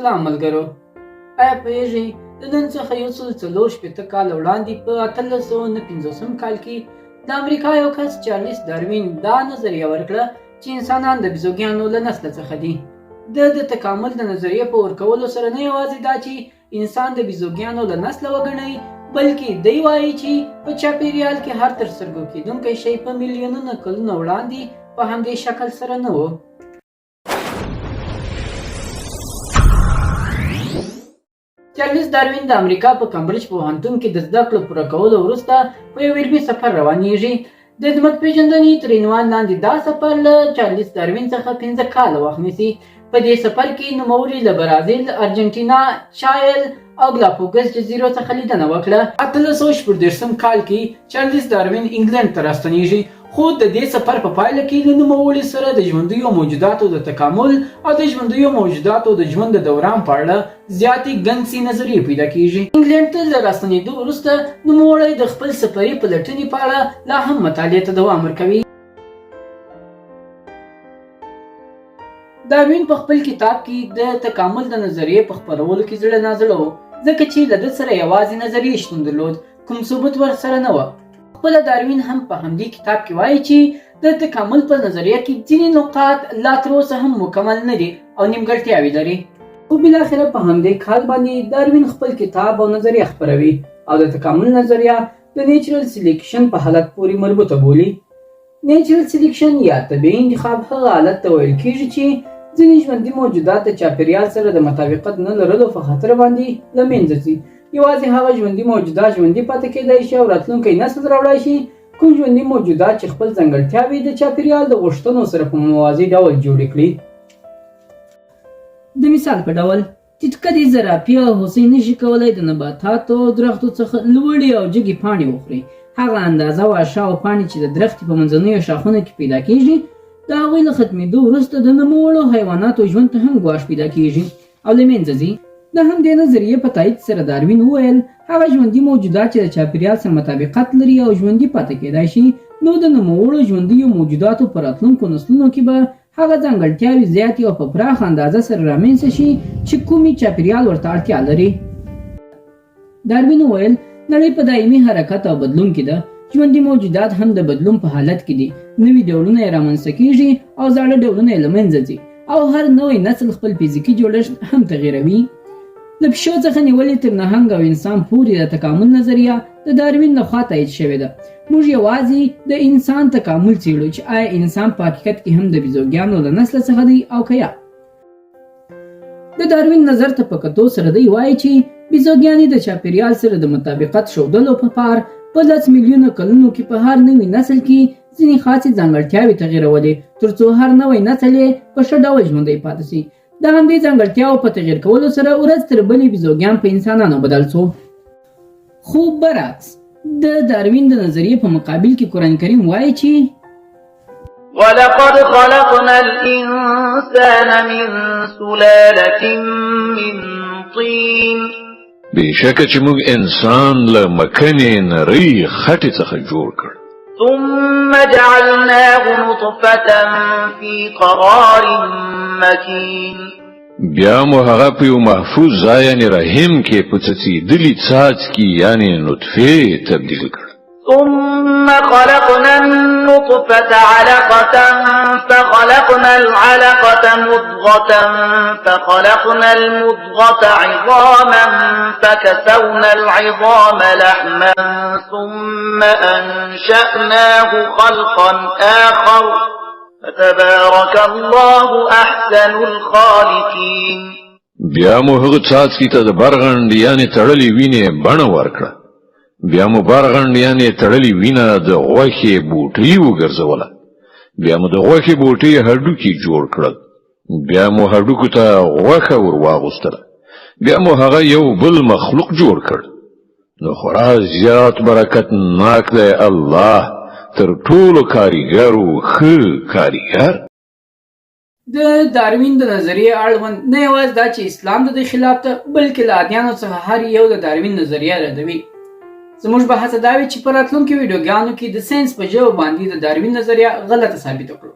سلام ملګرو. آیا پوهېږئ د نن څخه 140 کاله وړاندې په 1859 کال کې د امریکا یو کس چارلیس داروین دا نظریه ورکړه چې انسانان د بیزوګانو له نسله څخه دي. د تکامل د نظریې په ورکولو سره نه یوازې دا چې انسان د بیزوګانو له نسله وګڼئ، بلکې دی وایي چې په چاپیریال کې هر تر سترګو کېدونکی شی په میلیونونه کلونه وړاندې په همدې شکل سره نه و. چارلیس داروین د امریکا په کمبریج پوهنتون کې د زده کړو پوره کولو وروسته په یو علمي سفر روانېږي. د ځمکپېژندنې تر عنوان لاندې دا سفر له چارلیس داروین څخه 15 کاله وخت نیسي. په دې سفر کې نوموړي له برازیل، ارجنټینا، چایل او ګلاپاګوس جزیرو څخه لیدنه وکړه. 1814 کال کې چارلیس داروین انګلند ته راستنېږي، خو د دې سفر په پایله کې له نوموړي سره د ژوندیو موجوداتو د تکامل او د ژوندیو موجوداتو د ژوند د دوران په اړه زیاتې ګنګسې نظریې پیدا کېږي. انګلند ته له راستنېدو وروسته نوموړی د خپل سفري پلټنې په اړه لا هم مطالعې ته دوام ورکوي. داروین په خپل کتاب کې د تکامل د نظریې په خپرولو کې زړه نازړه و، ځکه چې له ده سره یوازې نظریې شتون درلود، کوم ثبوت ورسره نه و. خپله داروین هم په همدې کتاب کې وایي چې د تکامل په نظریه کې ځینې نقاط لا تر اوسه هم مکمل نه دي او نیمګړتیاوې لري. خو بالاخره په همدې کال باندې داروین خپل کتاب او نظریه خپروي او د تکامل نظریه د نیچرل سلیکشن په حالت پورې مربوطه بولي. نیچرل سلیکشن یا طبیعي انتخاب هغه حالت ته ویل کېږي چې ځینې ژوندي موجودات د چاپیریال سره د مطابقت نه لرلو په خاطر باندې له منځه ځي. یوازې هغه ژوندي موجودات ژوندي پاتې کېدای شي او راتلونکی نسل راوړی شي کوم ژوندي موجودات چې خپل ځانګړتیاوې د چاپیریال د غوښتنو سره په موازي ډول جوړې کړي. د مثال په ډول تیتکدې زرافې او هوسۍ نشي کولی د نباتاتو او درختو څخه لوړې او جګې پاڼې وخوري. هغه اندازه واښه او پاڼې چې د درختې په منځنیو شاخونو کې پیدا کېږي د هغوی له ختمېدو وروسته د نوموړو حیواناتو ژوند ته هم ګواښ پیدا کېږي او له منځه ځي. د همدې نظریې په تایید سره داروین وویل هغه ژوندي موجودات چې د چاپیریال سره مطابقت لري او ژوندي پاتې کېدای شي، نو د نوموړو ژوندیو موجوداتو په راتلونکو نسلونو کې به هغه ځانګړتیاوې زیاتې او په پراخه اندازه سره رامنځته شي چې کومې چاپیریال ورته اړتیا لري. داروین وویل نړۍ په دایمي حرکت او بدلون کې ده. ژوندي موجودات هم د بدلون په حالت کې دي. نوي ډولونه یې رامنځته کېږي او زاړه ډولونه یې له منځه ځي او هر نوی نسل خپل فزیکي جوړښت هم تغیروي. له پیشو څخه نیولې تر نهنګ او انسان پورې د تکامل نظریه د داروین لخوا تایید شوې ده. موږ یوازې د انسان تکامل څېړو چې آیا انسان په حقیقت کې هم د بیزوګانو له نسله څخه دی او که یا. د داروین نظر ته په کتو سره دی وایي چې بیزوګانې د چاپیریال سره د مطابقت ښودلو په پار په 10 میلیونه کلونو کې په هر نوي نسل کې ځینې خاصې ځانګړتیاوې تغیرولې ترڅو هر نوی نسل یې په ښه ډول ژوندی پاتې شي. د همدې ځانګړتیاوو په تغیر کولو سره ورځ تر بلې بیزوګان په انسانانو بدل شو. خو برعکس د داروین د نظریې په مقابل کې قرآن کریم وایي چې وَلَقَدْ خَلَقْنَا الْإِنسَانَ مِنْ سُلَالَةٍ مِنْ طِينٍ بېشکه چې موږ انسان له مکنې نرۍ خټې څخه جوړ کړ، ثم جعلناه نطفة في قرار مكين بیا مو هغه په یو محفوظ ځای یعنې رحم کې په څڅېدلي څاڅکي یعنې نطفې تبدیل کړ. ثم خلقنا النطفة علقة فخلقنا العلقة مضغة فخلقنا المضغة عظاما فكسونا العظام لحما ثم أنشأناه خلقا آخر فتبارك الله أحسن الخالقين. بیا مو هغه څاڅکي ته د برغنډ یعنې تړلې وینې بڼه ورکړه. بیا مو برغنډ یعنې تړلې وینه د غوښې بوټي وګرځوله. بیا مو د غوښې بوټي هډوکي جوړ کړل. بیا مو هډوکو ته غوښه ور واغوستله. بیا مو هغه یو بل مخلوق جوړ کړ. نو خورا زیات برکت ناک دی الله، تر ټولو کاریګرو ښه کاریګر. د داروین د نظریې اړوند نه یوازې دا چې اسلام د دې خلاف ده، بلکې له ادیانو څخه هر یو د داروین نظریه ردوي. زموږ به هڅه دا وي چې په راتلونکو ویډیوګانو کې د ساینس په ژبه باندې د داروین نظریه غلطه ثابته کړو.